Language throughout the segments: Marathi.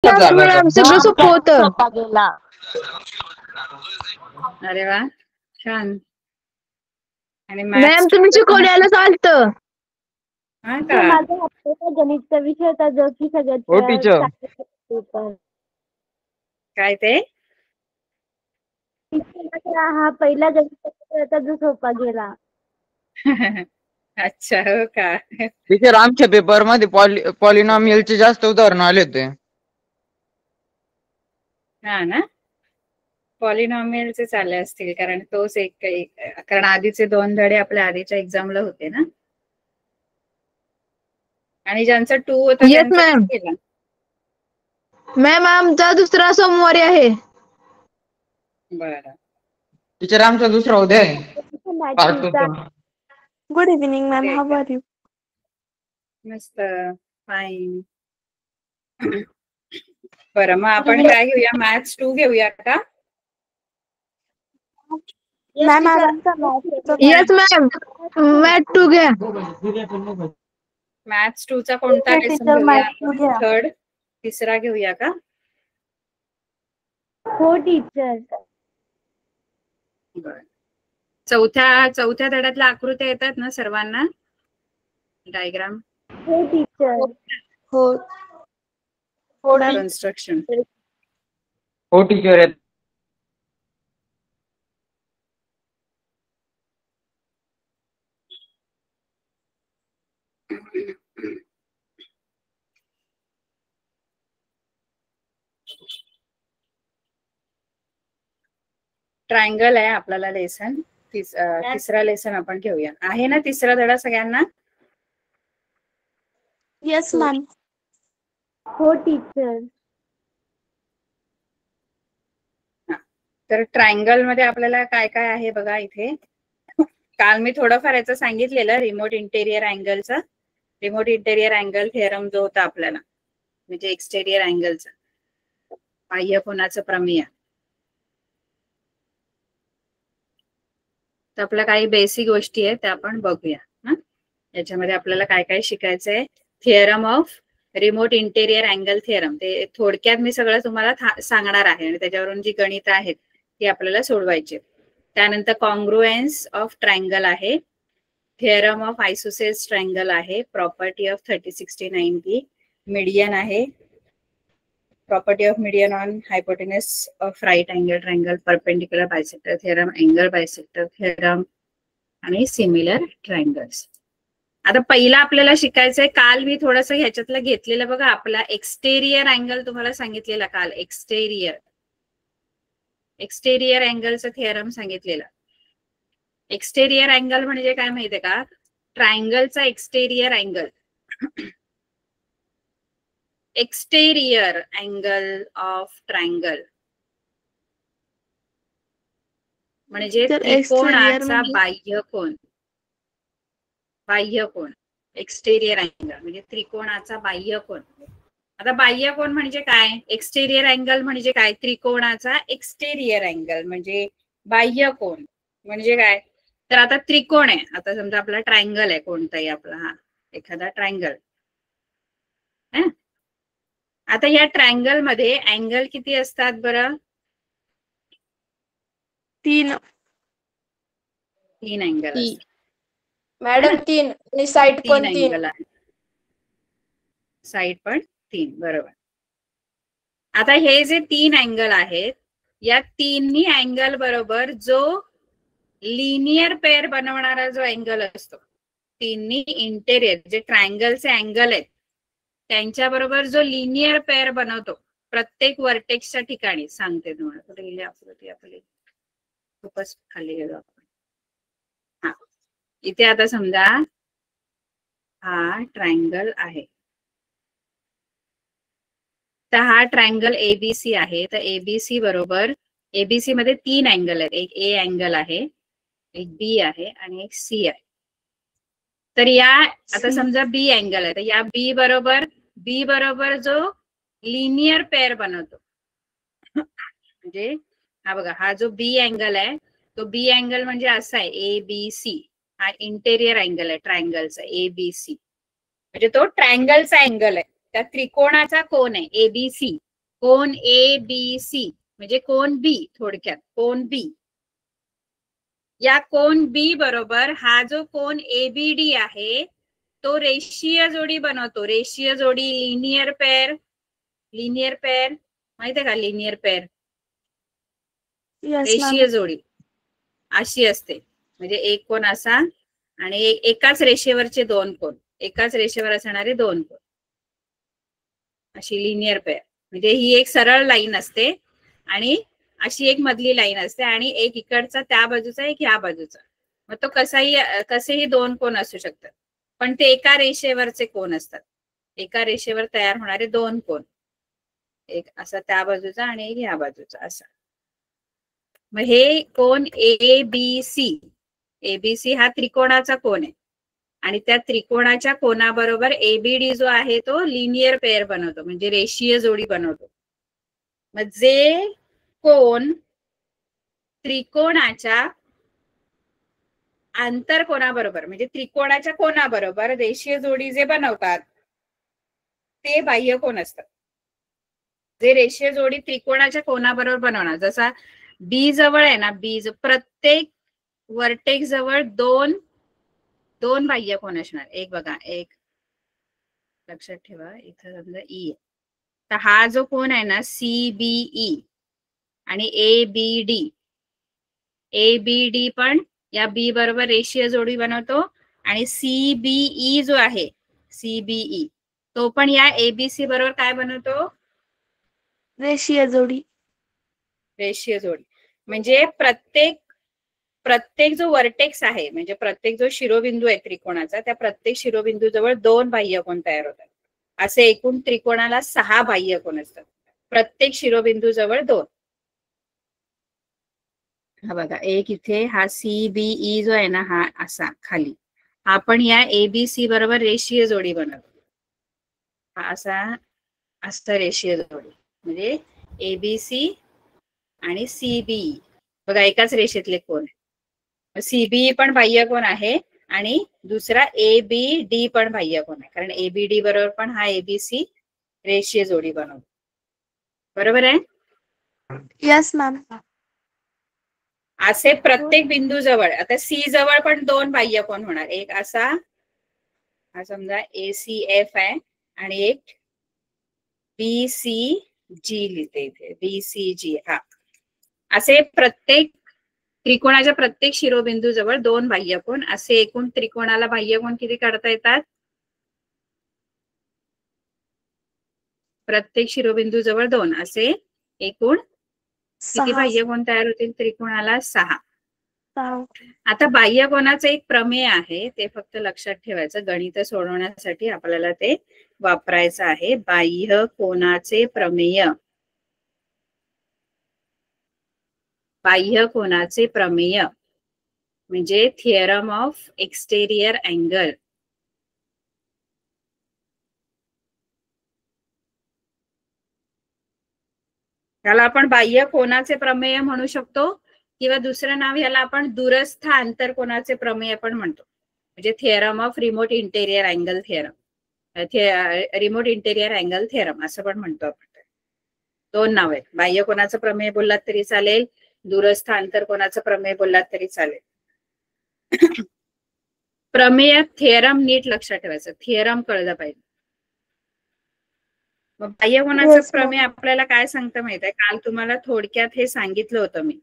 मॅम सगळं सोपं होतं. सोपा गेला. अरे वा, छान. आणि मॅम तुम्ही शिकवल्याला चालतं. हा का? माझा हप्त्याचा गणितचा विषय होता जो की हो टीचर. सगळ्यात काय ते? हा पहिला गणिताचा होता जो सोपा गेला. अच्छा, हो का? टीचर आमच्या पेपर मध्ये पॉलिनॉमियलचे जास्त उदाहरण आले होते. हा ना, पॉलिनॉमियलचे चालले असतील, कारण तोच कारण आधीचे 2 धडे आपल्या आधीच्या एक्झामला होते ना. आणि ज्यांचा 2 होता Yes, त्यांचा ma'am. किती केला? मॅम आमचा दुसरा सोमवारी आहे. बरं. टीचर आमचा दुसरा उद्या आहे. पार्ट 2 चा. गुड इव्हनिंग मॅम, ते हाऊ आर यू? मस्त, फाईन. बरं, मग आपण काय घेऊया? मॅथ्स 2 घेऊया का? मॅम आज आमचा मॅथ्सचा येस मॅम, मॅथ 2 घ्या. मॅथ्स 2 चा कोणता ठीक आहे, लेसन टीचर, घेऊया मॅथ्स 2 आपण? घ्या. थर्ड, तिसरा घेऊया का? हो टीचर. बरं. चौथ्या धड्यातल्या आकृत्या येतात ना सर्वांना? डायग्राम, हो टीचर. हो हो मॅम. कन्स्ट्रक्शन. हो टीचर. ट्रायंगल आहे आपल्याला लेसन. तिसरा लेसन आपण घेऊया. आहे ना तिसरा धडा सगळ्यांना? Yes ma'am. हो टीचर. तर ट्रायंगल मध्ये आपल्याला काय काय आहे बघा इथे. काल मी थोडंफार याचं सांगितलेलं, रिमोट इंटेरियर अँगलचं. रिमोट इंटेरियर अँगल थेरम जो होता आपल्याला, म्हणजे एक्सटेरियर अँगलचा, बाह्य कोनाचं प्रमेय. तर आपल्या काही बेसिक गोष्टी आहेत त्या आपण बघूया. याच्यामध्ये आपल्याला काय काय शिकायचंय. Theorem of remote interior angle theorem, ते थोडक्यात मी सगळं तुम्हाला सांगणार आहे आणि त्याच्यावरून जी गणित आहेत ती आपल्याला सोडवायची. त्यानंतर कॉन्ग्रुएन्स ऑफ ट्रायंगल आहे, थिअरम ऑफ आयसोसेल्स ट्रायंगल आहे, प्रॉपर्टी ऑफ 3060-90, मीडियन आहे, property of median on hypotenuse of right angle triangle, perpendicular bisector theorem, angle bisector theorem आणि सिमिलर ट्रायंगल्स. आता पहिला आपल्याला शिकायचंय, काल मी थोडंसं ह्याच्यातलं घेतलेलं बघा, आपला एक्सटेरियर अँगल तुम्हाला सांगितलेला काल. एक्सटेरियर अँगलचं थिअरम सांगितलेलं. एक्सटेरियर अँगल म्हणजे काय माहितीये का? ट्रायंगलचा exterior angle. Exterior angle of triangle म्हणजे त्रिकोणाचा बाह्य कोन. बाह्य कोन, एक्सटेरियर अँगल म्हणजे त्रिकोणाचा बाह्य कोन. आता बाह्य कोन म्हणजे काय? एक्सटेरियर अँगल म्हणजे काय? त्रिकोणाचा एक्सटेरियर अँगल म्हणजे बाह्य कोन म्हणजे काय? तर आता त्रिकोण आहे, आता समजा आपला ट्रायंगल आहे कोणताही आपला, हा एखादा ट्रायंगल. आता या ट्रायंगल मध्ये अँगल किती असतात बरं? 3 अँगल असतात मॅडम. 3 आणि साइड पण 3 अँगल आहे. साइड पण 3, बरोबर. आता हे जे 3 अँगल आहेत, या 3 अँगल बरोबर जो लिनियर पेअर बनवणारा जो अँगल असतो, 3 इंटेरियर जे ट्रायंगलचे अँगल आहेत त्यांच्या बरोबर जो लिनियर पेअर बनवतो प्रत्येक वर्टेक्सच्या ठिकाणी, सांगते तुम्हाला. कुठे गेली आकृती आपली? खूपच खाली गेलो आपण. हा, इथे आता समजा हा ट्रायंगल आहे, तर हा ट्रायंगल एबीसी आहे. तर एबीसी बरोबर, एबीसी मध्ये 3 अँगल आहेत. एक ए अँगल आहे, एक बी आहे आणि एक सी आहे. तर या आता समजा बी अँगल आहे, तर या बी बरोबर जो लिनियर पेअर बनवतो, म्हणजे हा बघा, हा जो बी अँगल आहे तो बी अँगल म्हणजे असा आहे, ए बी सी. हा इंटेरियर अँगल आहे ट्रायंगलचा, ए बी सी म्हणजे तो ट्रायंगलचा अँगल आहे, त्या त्रिकोणाचा कोन आहे ABC. Cone A B C म्हणजे कोन बी, थोडक्यात कोन बी. या कोन बी बरोबर हा जो कोन एबीडी आहे तो रेषीय जोडी बनवतो. रेषीय जोडी, लिनियर पेअर. लिनियर पेअर माहितीये का? Linear pair yes ma'am. रेषीय जोडी अशी असते. म्हणजे एक कोन असा आणि एकाच रेषेवरचे दोन कोन, एकाच रेषेवर असणारे दोन कोन, अशी लिनियर पेअर. म्हणजे ही एक सरळ लाईन असते आणि अशी एक मधली लाईन असते आणि एक इकडचा त्या बाजूचा, एक ह्या बाजूचा. मग तो कसेही दोन कोन असू शकतात, पण ते एका रेषेवरचे कोन असतात. एका रेषेवर तयार होणारे दोन कोन, एक असा त्या बाजूचा आणि एक ह्या बाजूचा असा. मग हे कोन एबीसी, एबीसी हा त्रिकोणाचा कोन आहे आणि त्या त्रिकोणाच्या कोनाबरोबर एबीडी जो आहे तो लिनियर पेअर बनवतो, म्हणजे रेषीय जोडी बनवतो. मग जे कोन त्रिकोणाच्या आंतरकोनाबरोबर म्हणजे त्रिकोणाच्या कोनाबरोबर रेषीय जोडी जे बनवतात ते बाह्य कोन असतात. जे रेषीय जोडी त्रिकोणाच्या कोनाबरोबर बनवणार, जसा बी जवळ आहे ना, बी प्रत्येक वर्टेक्स जवळ दोन दोन बाह्य कोन असणार. एक बघा, एक लक्षात ठेवा, इथं समजा ई, तर हा जो कोन आहे ना सीबीई आणि एबीडी, एबीडी पण या बी बरोबर रेषीय जोडी बनवतो आणि सीबीई जो आहे, सीबीई तो पण या एबीसी बरोबर काय बनवतो? रेषीय जोडी. रेषीय जोडी. म्हणजे प्रत्येक जो वर्टेक्स आहे, म्हणजे प्रत्येक जो शिरोबिंदू आहे त्रिकोणाचा, त्या प्रत्येक शिरोबिंदू जवळ दोन बाह्य कोन तयार होतात. असे एकूण त्रिकोणाला 6 बाह्य कोन असतात, प्रत्येक शिरोबिंदू जवळ दोन. हा बघा, एक इथे हा सीबीई जो आहे ना, हा असा खाली, आपण या एबीसी बरोबर रेषीय जोडी बनवतो. हा असा रेषीय जोडी म्हणजे एबीसी आणि सीबीई बघा एकाच रेषेतले कोन आहे. सीबीई पण बाह्य कोन आहे आणि दुसरा एबीडी पण बाह्य कोन आहे, कारण एबीडी बरोबर पण हा एबीसी रेषीय जोडी बनवतो. बरोबर आहे? Yes ma'am. असे प्रत्येक बिंदू जवळ, आता सी जवळ पण दोन बाह्य कोन होणार. एक असा, हा समजा एसीएफ आहे आणि एक बीसीजी लिहिते इथे, बीसीजी. हा असे प्रत्येक त्रिकोणाच्या प्रत्येक शिरोबिंदू जवळ दोन बाह्य कोन, असे एकूण त्रिकोणाला बाह्य कोन किती काढता येतात? प्रत्येक शिरोबिंदू जवळ दोन, असे एकूण किती बाह्य कोन तयार होतील त्रिकोणाला? 6. आता बाह्य कोनाचं एक प्रमेय आहे, ते फक्त लक्षात ठेवायचं. गणित सोडवण्यासाठी आपल्याला ते वापरायचं आहे. बाह्य कोनाचे प्रमेय. बाह्य कोनाचे प्रमेय म्हणजे थिअरम ऑफ एक्सटेरियर अँगल. त्याला आपण बाह्य कोनाचे प्रमेय म्हणू शकतो किंवा दुसरं नाव याला आपण दूरस्थ आंतरकोनाचे प्रमेय पण म्हणतो, म्हणजे theorem of remote interior angle theorem, remote interior angle theorem असं पण म्हणतो आपण. दोन नाव आहेत. बाह्य कोनाचं प्रमेय बोललात तरी चालेल, दूरस्थ आंतरकोनाचं प्रमेय बोललात तरी चालेल. प्रमेय थिअरम नीट लक्षात ठेवायचं, थिअरम कळलं पाहिजे. मग बाह्य कोनाचं प्रमेय आपल्याला काय सांगतं माहित आहे? काल तुम्हाला थोडक्यात हे सांगितलं होतं मी,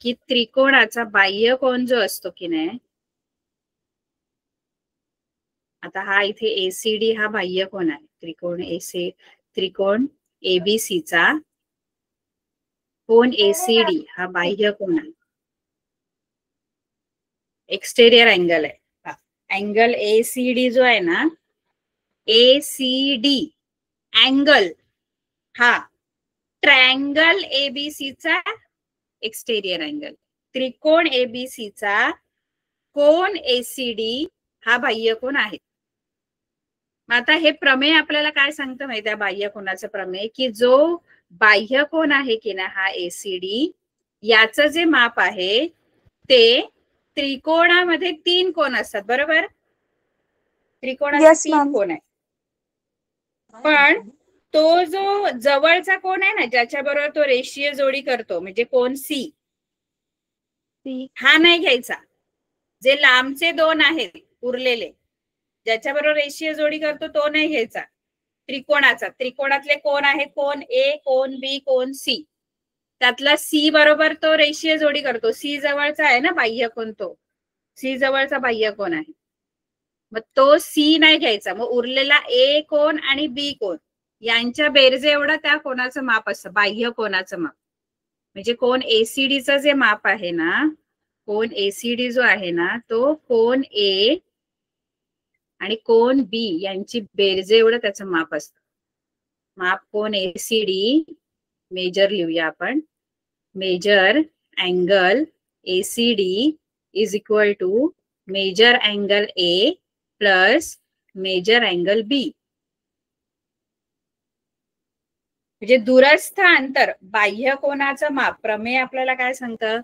की त्रिकोणाचा बाह्य कोन जो असतो की नाही, आता हा इथे एसीडी हा बाह्य कोन आहे. त्रिकोण एबीसीचा कोन एसीडी हा बाह्य कोन आहे, एक्सटेरियर अँगल आहे. अँगल एसीडी जो आहे ना, एसीडी अँगल हा ट्रायंगल एबीसीचा एक्सटेरियर अँगल. त्रिकोण एबीसीचा कोन एसीडी हा बाह्य कोन आहे. आता हे प्रमेय आपल्याला काय सांगतं माहिती आहे? बाह्य कोनाचं प्रमेय, की जो बाह्य कोन आहे की ना हा एसीडी, याचं जे माप आहे ते त्रिकोणामध्ये 3 कोन असतात. बरोबर? त्रिकोणाचे 3 कोन आहे, पण तो जो जवळचा कोण आहे ना ज्याच्या बरोबर तो रेषीय जोडी करतो म्हणजे कोण सी, सी. हा नाही घ्यायचा. जे लांबचे दोन आहेत उरलेले ज्याच्या बरोबर रेषीय जोडी करतो तो नाही घ्यायचा. त्रिकोणातले कोण आहेत, कोण ए, कोण बी, कोण सी. त्यातला सी बरोबर तो रेषीय जोडी करतो. सी जवळचा आहे ना बाह्य कोण, तो सी जवळचा बाह्य कोण आहे. मग तो सी नाही घ्यायचा. मग उरलेला ए कोण आणि बी कोण यांच्या बेरजे एवढं त्या कोणाचं माप असतं, बाह्य कोणाचं माप. म्हणजे कोण एसीडीचं जे माप आहे ना, कोण एसीडी जो आहे ना तो कोण ए आणि कोण बी यांची बेरजे एवढं त्याचं माप असतं. माप कोण एसीडी मेजर लिहूया आपण. Measure angle ACD is equal to measure angle A plus measure angle B. म्हणजे दूरस्थ अंतर बाह्य कोणाचं माप. प्रमेय आपल्याला काय सांगतं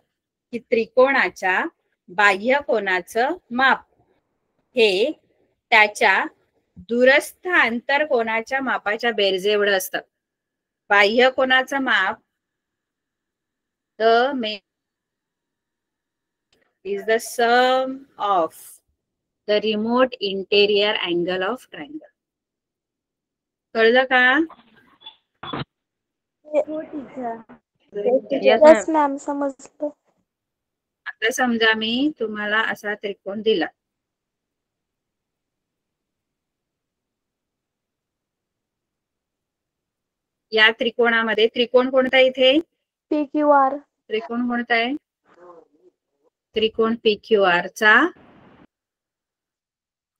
की त्रिकोणाच्या बाह्य कोणाचं माप हे त्याच्या दूरस्थ अंतर कोणाच्या मापाच्या बेरजे एवढं असतं. बाह्य कोणाचं माप the is the sum of the remote interior angle of triangle. कळलं का? हो टीचर. यस मॅम, समजलं. आता समजा मी तुम्हाला असा त्रिकोण दिला. या त्रिकोणामध्ये त्रिकोण कोणता आहे इथे? PQR. त्रिकोण कोणता आहे? त्रिकोण PQR चा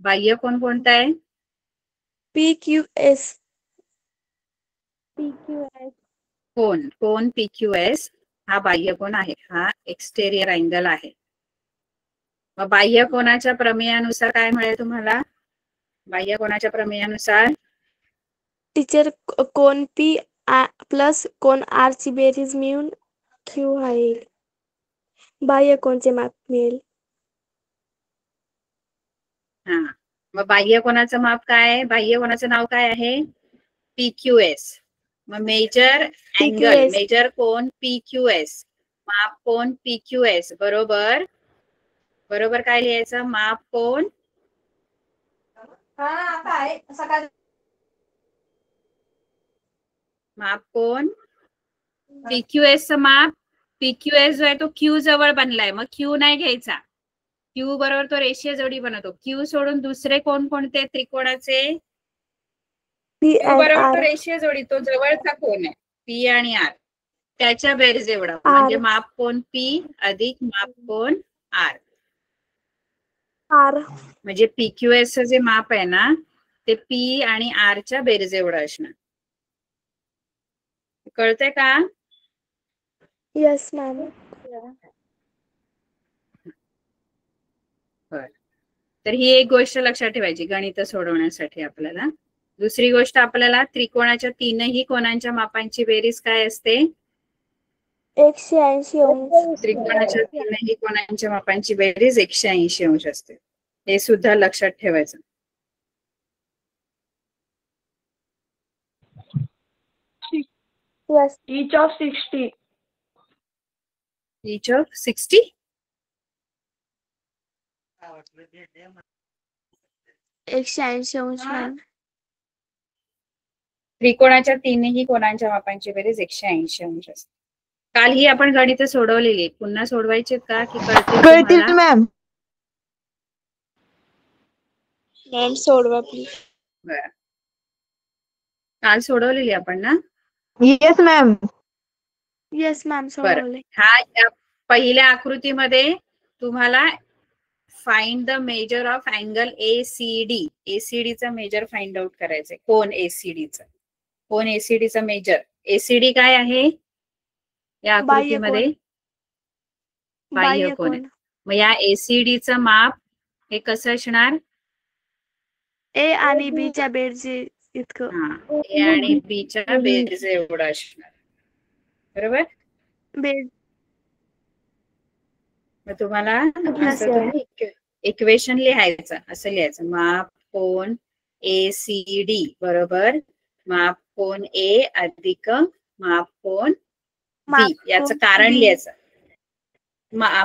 बाह्य कोण कोणता आहे? PQS. कोण PQS हा बाह्य कोण आहे, हा एक्सटेरियर अँगल आहे. मग बाह्य कोणाच्या प्रमेयानुसार काय मिळेल तुम्हाला? बाह्य कोणाच्या प्रमेयानुसार टीचर कोण P प्लस कोण R ची बेरीज मिळून Q आहे. बाह्य कोणचे माप मिळेल. हा, मग बाह्य कोणाचं माप काय आहे? बाह्य कोणाचं नाव काय आहे? PQS. मग मेजर अँगल, मेजर कोण PQS, माप कोण PQS बरोबर बरोबर काय लिहायचं? माप कोण माप कोण PQS चं माप. PQS जो आहे तो Q जवळ बनलाय, मग Q नाही घ्यायचा. Q बरोबर तो रेषीय जोडी बनवतो. Q सोडून दुसरे कोण कोणते त्रिकोणाचे? Q बरोबर तो रेषीय जोडी, तो जवळचा कोण आहे P आणि R, त्याच्या बेरज एवढा. म्हणजे माप कोण P अधिक माप कोण R. म्हणजे PQS चं जे माप आहे ना ते P आणि R च्या बेरज एवढं असणार. कळतंय का? Yes ma'am. तर ही एक गोष्ट लक्षात ठेवायची गणित सोडवण्यासाठी आपल्याला. दुसरी गोष्ट, आपल्याला त्रिकोणाच्या तीनही कोणांच्या मापांची बेरीज काय असते? 180 अंश. त्रिकोणाच्या तीनही कोणांच्या मापांची बेरीज 180 अंश असते. हे सुद्धा लक्षात ठेवायचं. Yes. Each of 60. Each of 60? एकशे 80 अंश मॅम. त्रिकोणाच्या तीनही कोणांच्या मापांची बेरीज 180 अंश असते. काल ही आपण गणित सोडवलेली, पुन्हा सोडवायची का की कळतील मॅम. मॅम सोडवा प्लीज. बरं, काल सोडवलेली आपण ना? Yes ma'am. येस मॅम, सोडवले. हा, या पहिल्या आकृतीमध्ये तुम्हाला find the measure of angle ACD. ACD चा मेजर फाइंड आउट करायचंय. कोण ACD चा, कोण ACD चा मेजर. ACD काय आहे या आकृतीमध्ये? बाह्य कोण आहे. मग या ACD चं माप हे कसं असणार? A आणि B च्या बेरजे इतकं. हा, A आणि B च्या बेरजे एवढं असणार. बरोबर. बेर मग तुम्हाला इक्वेशन लिहायचं, असं लिहायचं. माप कोण ACD बरोबर माप कोन ए अधिक माप कोन बी माप याचं कोन कारण B. लिहायचं.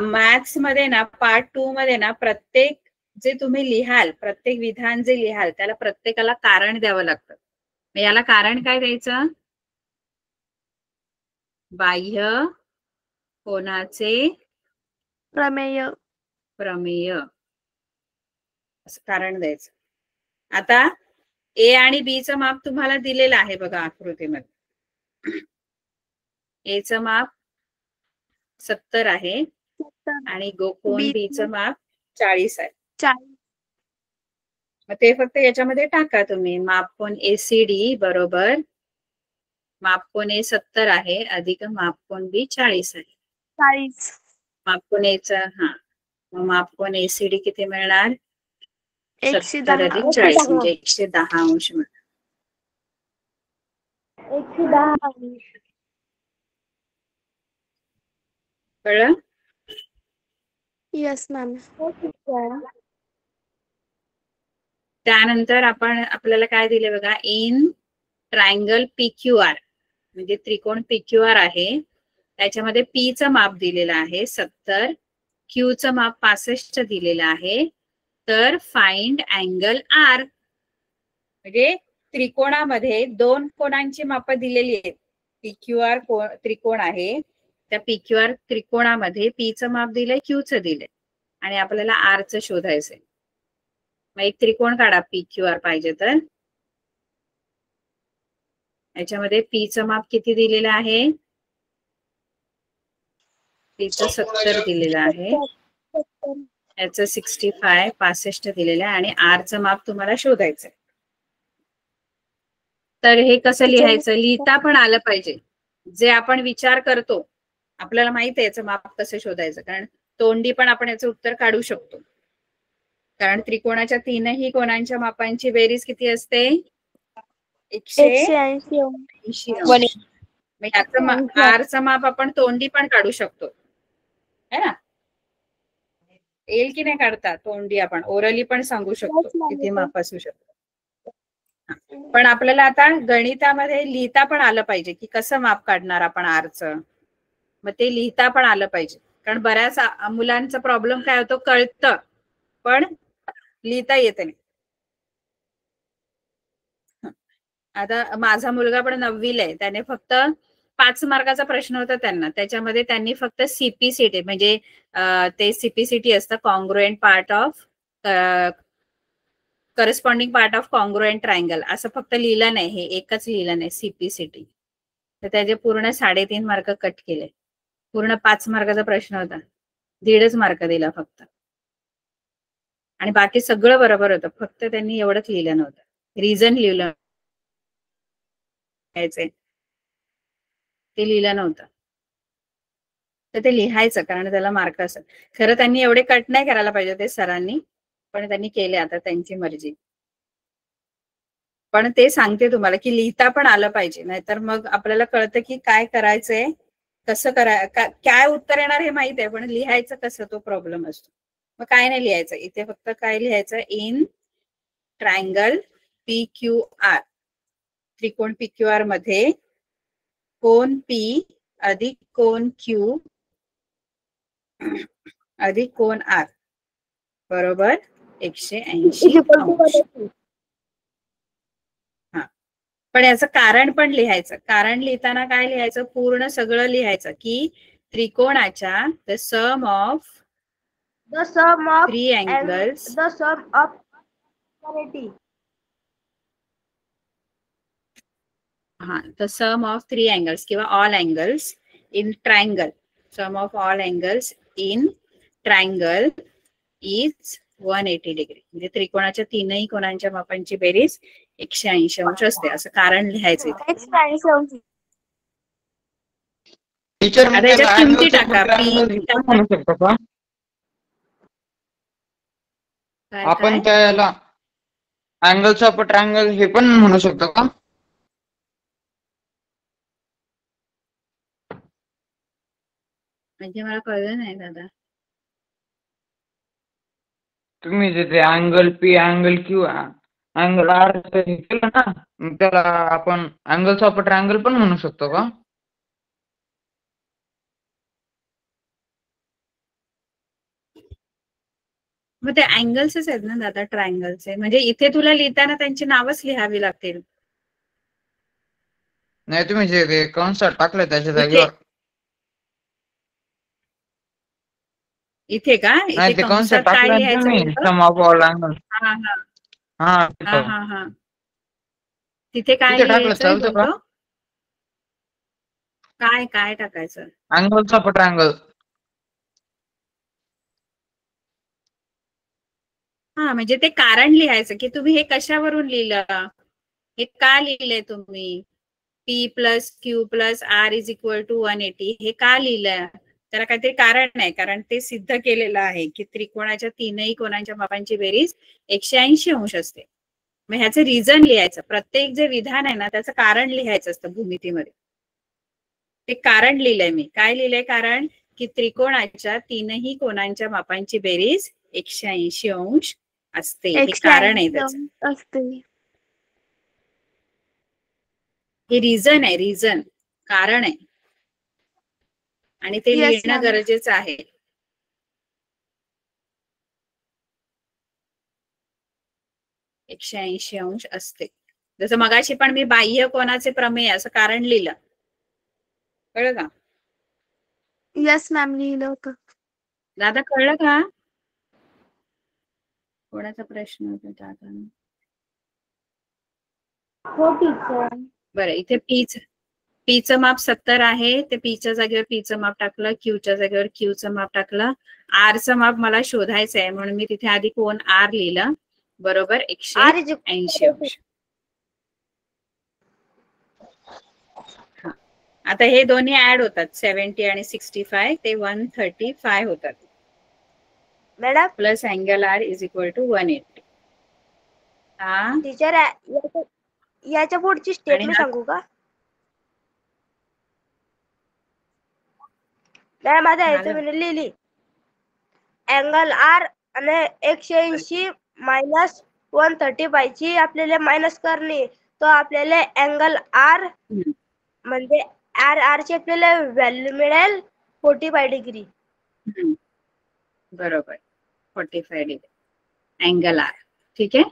मॅथ्स मध्ये ना पार्ट 2 मध्ये ना प्रत्येक जे तुम्ही लिहाल, प्रत्येक विधान जे लिहाल त्याला प्रत्येकाला कारण द्यावं लागतं. मग याला कारण काय द्यायचं? बाह्य कोनाचे प्रमेय. प्रमेय असं कारण द्यायचं. आता ए आणि बी चं माप तुम्हाला दिलेलं आहे बघा आकृतीमध्ये. ए चं माप 70 आहे आणि कोन B बी चं माप 40 आहे. 40. मग ते फक्त याच्यामध्ये टाका तुम्ही. माप कोन एसीडी बरोबर माप कोन ए 70 आहे अधिक माप कोन बी 40 आहे. 40. माप कोन एचा मग माप कोन एसीडी किती मिळणार? 70 अधिक 110. 40 म्हणजे 110 अंश मिळणार. 110. कळलं? Yes ma'am. त्यानंतर आपल्याला काय दिले बघा, इन ट्रायंगल PQR म्हणजे त्रिकोण PQR आहे, त्याच्यामध्ये P चं माप दिलेलं आहे 70, Q चं माप 65 दिलेलं आहे. तर फाइंड अँगल R. म्हणजे त्रिकोणामध्ये दोन कोणांची माप दिलेली आहेत. PQR त्रिकोण आहे, त्या PQR त्रिकोणामध्ये P चं माप दिलंय, Q चं दिलंय आणि आपल्याला R चं शोधायचंय. मग एक त्रिकोण काढा PQR पाहिजे तर. याच्यामध्ये P चं माप किती दिलेलं आहे? P चं 70 दिलेलं आहे, याचं 65 दिलेलं आहे आणि R चं माप तुम्हाला शोधायचंय. तर हे कसं लिहायचं? लिहिता पण आलं पाहिजे. जे आपण विचार करतो आपल्याला माहित आहे याचं माप कसं शोधायचं, कारण तोंडी पण आपण याचं उत्तर काढू शकतो. कारण त्रिकोणाच्या तीनही कोणांच्या मापांची बेरीज किती असते? 180 अंश. मग याचं R चं माप आपण तोंडी पण काढू शकतो है ना? येईल की नाही काढता तोंडी? आपण ओरली पण सांगू शकतो किती माप असू शकतो. पण आपल्याला आता गणितामध्ये लिहिता पण आलं पाहिजे की कसं माप काढणार आपण R चं. मग ते लिहिता पण आलं पाहिजे, कारण बऱ्याच मुलांचा प्रॉब्लेम काय होतो, कळतं पण लिहिता येत नाही. आता माझा मुलगा पण 9वीला आहे, त्याने फक्त 5 मार्काचा प्रश्न होता त्यांना, त्याच्यामध्ये त्यांनी फक्त CPCT म्हणजे ते CPCT असतं, congruent part of corresponding part of congruent triangle, असं फक्त लिहिलं नाही, हे एकच लिहिलं नाही CPCT. तर त्याचे पूर्ण 3.5 मार्क कट केले. पूर्ण 5 मार्काचा प्रश्न होता, 1.5 मार्क दिला फक्त आणि बाकी सगळं बरोबर होतं, फक्त त्यांनी एवढंच लिहिलं नव्हतं, रिझन लिहिलं ते लिहिलं नव्हतं. तर ते लिहायचं, कारण त्याला मार्क असत. खरं त्यांनी एवढे कट नाही करायला पाहिजे ते सरांनी, पण त्यांनी केले, आता त्यांची मर्जी. पण ते सांगते तुम्हाला की लिहिता पण आलं पाहिजे, नाहीतर मग आपल्याला कळतं की काय करायचंय, कसं काय उत्तर येणार हे माहित आहे, पण लिहायचं कसं तो प्रॉब्लेम असतो. मग काय नाही लिहायचं इथे, फक्त काय लिहायचं, इन ट्रायंगल PQR त्रिकोण PQR मध्ये कोन P अधिक कोन Q अधिक कोन R बरोबर 180 अंश. पण याचं कारण पण लिहायचं. कारण लिहिताना काय लिहायचं, पूर्ण सगळं लिहायचं की त्रिकोणाच्या the sum of three angles the sum of 3 angles किंवा all angles in triangle, sum of all angles in triangle is 180 degree. म्हणजे त्रिकोणाच्या तीनही कोणांच्या मापांची बेरीज 180 अंश असते, असं कारण लिहायचं. आता याच्यात किमती टाका. म्हणू शकतो का आपण त्याला? अँगल्स ऑफ ट्रायंगल हे पण म्हणू शकतो का? म्हणजे मला कळलं नाही दादा. तुम्ही तिथे angle P angle Q angle R केलं ना, मग त्याला आपण अँगल्स ऑफ ट्रायंगल पण म्हणू शकतो का? मग ते अँगल्सच आहेत ना दादा, ट्रायंगलचे. म्हणजे इथे तुला लिहिताना त्यांची नावच लिहावी लागतील. नाही तुम्ही जे कंसात टाकले त्याच्या इथे जागेवर. इथे का? नाही इथे ते कंसात कंसात काय टाकलं लिहायचं तुम्ही, होतं? सम ऑफ ऑल अँगल. हा हा हा हा तिथं. हा हा. तिथे काय तिथे टाकलं लिहायचं चालतं का? बोलतो? काय काय टाकायचं? Angles of triangle. हा म्हणजे ते कारण लिहायचं की तुम्ही हे कशावरून लिहिलं, हे का लिहिलंय तुम्ही. P plus Q plus R is equal to 180 हे का लिहिलंय? त्याला काहीतरी कारण आहे, कारण ते सिद्ध केलेलं आहे की त्रिकोणाच्या तीनही कोणांच्या मापांची बेरीज 180 अंश असते. मग ह्याचं रिझन लिहायचं. प्रत्येक जे विधान आहे ना त्याचं कारण लिहायचं असतं भूमितीमध्ये. ते कारण लिहिलंय मी. काय लिहिलंय कारण? की त्रिकोणाच्या तीनही कोणांच्या मापांची बेरीज 180 अंश असते. हे कारण आहे त्याचं. असते. हे रिझन आहे, रिझन, कारण आहे. आणि ते Yes, लिहिणं ma'am. गरजेचं आहे. एकशे 180 अंश असते. जसं मगाशी पण मी बाह्य कोणाचे प्रमेय असं कारण लिहिलं, कळलं का येस मॅम, लिहिलं होतं. दादा? कळलं का? कोणाचा प्रश्न होता दादा? हो टीचर. बरं, इथे पीचं माप 70 आहे. ते पीच्या जागेवर पीचं माप टाकलं, क्यूच्या जागेवर क्यूचं माप टाकलं. आरचं माप मला शोधायचं आहे म्हणून मी तिथे आधी कोण आर लिहिलं. बरोबर 180 अंश. आता हे दोन्ही ऍड होतात, 70 आणि 65 ते 135 होतात. Madam plus angle R is equal to 180. हा टीचर, याच्या पुढची स्टेटमेंट सांगू का? मॅडम आता याचं मी लिहिली. अँगल आर आणि 180 मायनस 135 ची आपल्याला मायनस करणे, तो आपल्याला अँगल आर म्हणजे आर ची आपल्याला व्हॅल्यू मिळेल 45 डिग्री. बरोबर, 45 डिग्री अँगल आर. ठीक आहे,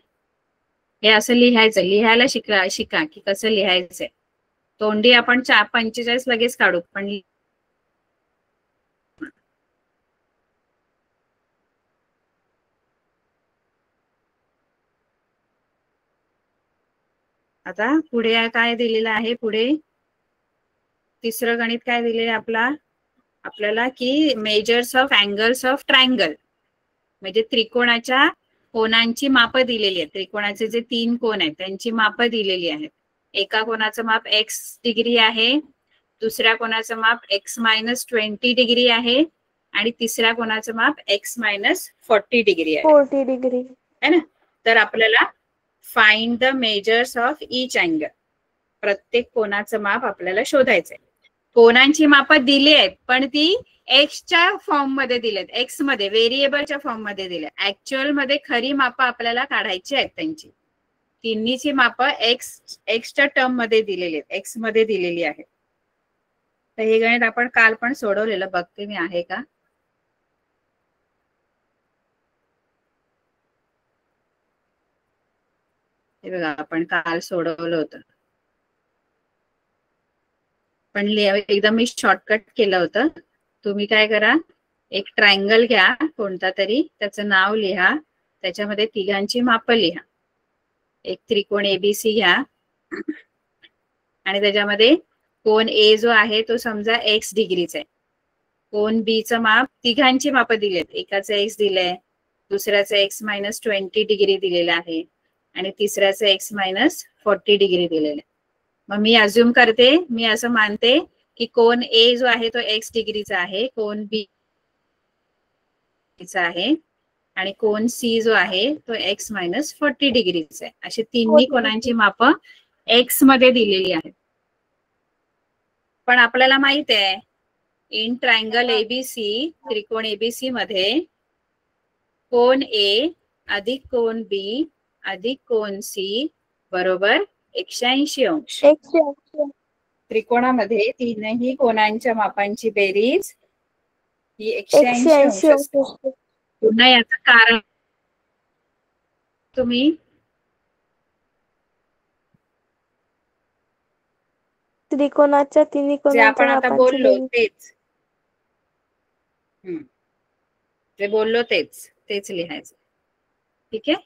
हे असं लिहायचं. लिहायला शिका की कसं लिहायचंय. तोंडी आपण 45 लगेच काढू, पण आता पुढे काय दिलेलं आहे? पुढे तिसरं गणित काय दिलेलं आहे आपल्याला की measures of angles of triangle, म्हणजे त्रिकोणाच्या कोनांची मापं दिलेली आहेत. त्रिकोणाचे जे 3 कोण आहेत त्यांची मापं दिलेली आहेत. एका कोणाचं माप x डिग्री आहे, दुसऱ्या कोणाचं माप x मायनस 20 डिग्री आहे आणि तिसऱ्या कोणाचं माप x मायनस 40 डिग्री आहे. 40 डिग्री है ना. तर आपल्याला find the measures of each angle, प्रत्येक कोणाचं माप आपल्याला शोधायचंय. कोणांची मापं दिली आहेत पण ती एक्सच्या फॉर्म मध्ये दिलेत, एक्स मध्ये व्हेरिएबलच्या फॉर्म मध्ये दिले. ऍक्च्युअल मध्ये खरी मापं आपल्याला काढायची आहेत त्यांची. तिन्हीची मापं एक्सच्या टर्म मध्ये दिलेली आहेत, एक्स मध्ये दिलेली आहेत. तर हे गणित आपण काल पण सोडवलेलं, बघते मी आहे का. हे बघा, आपण काल सोडवलं होतं, पण एकदम मी शॉर्टकट केलं होतं. तुम्ही काय करा, एक ट्रायंगल घ्या कोणता तरी, त्याचं नाव लिहा, त्याच्यामध्ये तिघांची मापं लिहा. एक त्रिकोण एबीसी घ्या आणि त्याच्यामध्ये कोण ए जो आहे तो समजा एक्स डिग्रीचा आहे. कोण बी चं माप, तिघांची मापं दिलेत. एकाचं एक्स दिलंय, दुसऱ्याचं एक्स मायनस 20 डिग्री दिलेलं आहे आणि तिसऱ्याचं एक्स मायनस 40 डिग्री दिलेलं आहे. मग मी अज्युम करते, मी असं मानते की कोण ए जो आहे तो एक्स डिग्रीचा आहे, कोण बी चा आहे आणि कोण सी जो आहे तो एक्स मायनस 40 डिग्रीचा आहे. अशी तिन्ही कोणांची मापं एक्स मध्ये दिलेली आहेत. पण आपल्याला माहित आहे इन ट्रायंगल एबीसी, त्रिकोण एबीसी मध्ये कोण ए अधिक कोण बी अधिक कोन सी बरोबर 180 अंश. 180. त्रिकोणामध्ये तीनही कोणांच्या मापांची बेरीज ही 180 अंश 180 असते. असते. पुन्हा याचं कारण तुम्ही त्रिकोणाच्या तिन्ही जे कोणांच्या आपण आता मापांची बोललो बेरीज. तेच जे बोललो तेच लिहायचं. ठीक आहे.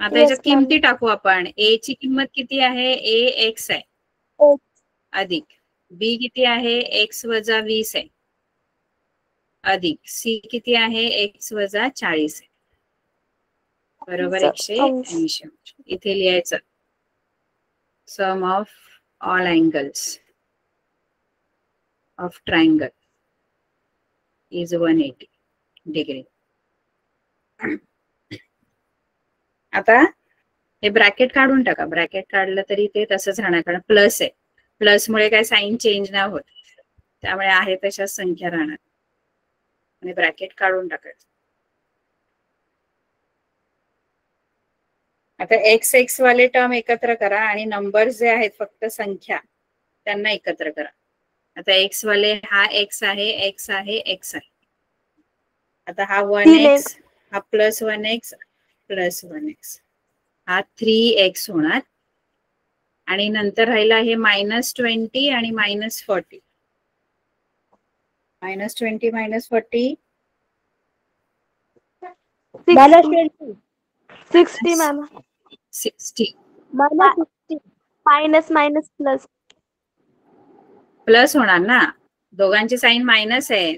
आता Yes, याच्यात ma'am. किमती टाकू आपण. ए ची किंमत किती आहे? ए एक्स आहे X. अधिक बी किती आहे? एक्स वजा 20 आहे अधिक सी किती आहे? एक्स वजा 40 आहे बरोबर 180 अंश. इथे लिहायचं sum of all angles of triangle is 180 degree. आता हे ब्रॅकेट काढून टाका. ब्रॅकेट काढलं तरी ते तसंच राहणार कारण प्लस आहे. प्लस मुळे काय साईन चेंज नाही होत, त्यामुळे आहे तशाच संख्या राहणार आणि ब्रॅकेट काढून टाकायचं. आता एक्स एक्स वाले टर्म एकत्र करा आणि नंबर्स जे आहेत फक्त संख्या त्यांना एकत्र करा. आता एक्स वाले हा एक्स आहे, एक्स आहे, एक्स आहे. आता हा 1x हा प्लस 1x प्लस 1x हा 3x होणार आणि नंतर राहिला हे -20 आणि -40. -20 -40 60 ma'am. 60 minus minus plus. Plus होणार ना, दोघांची साईन मायनस आहे.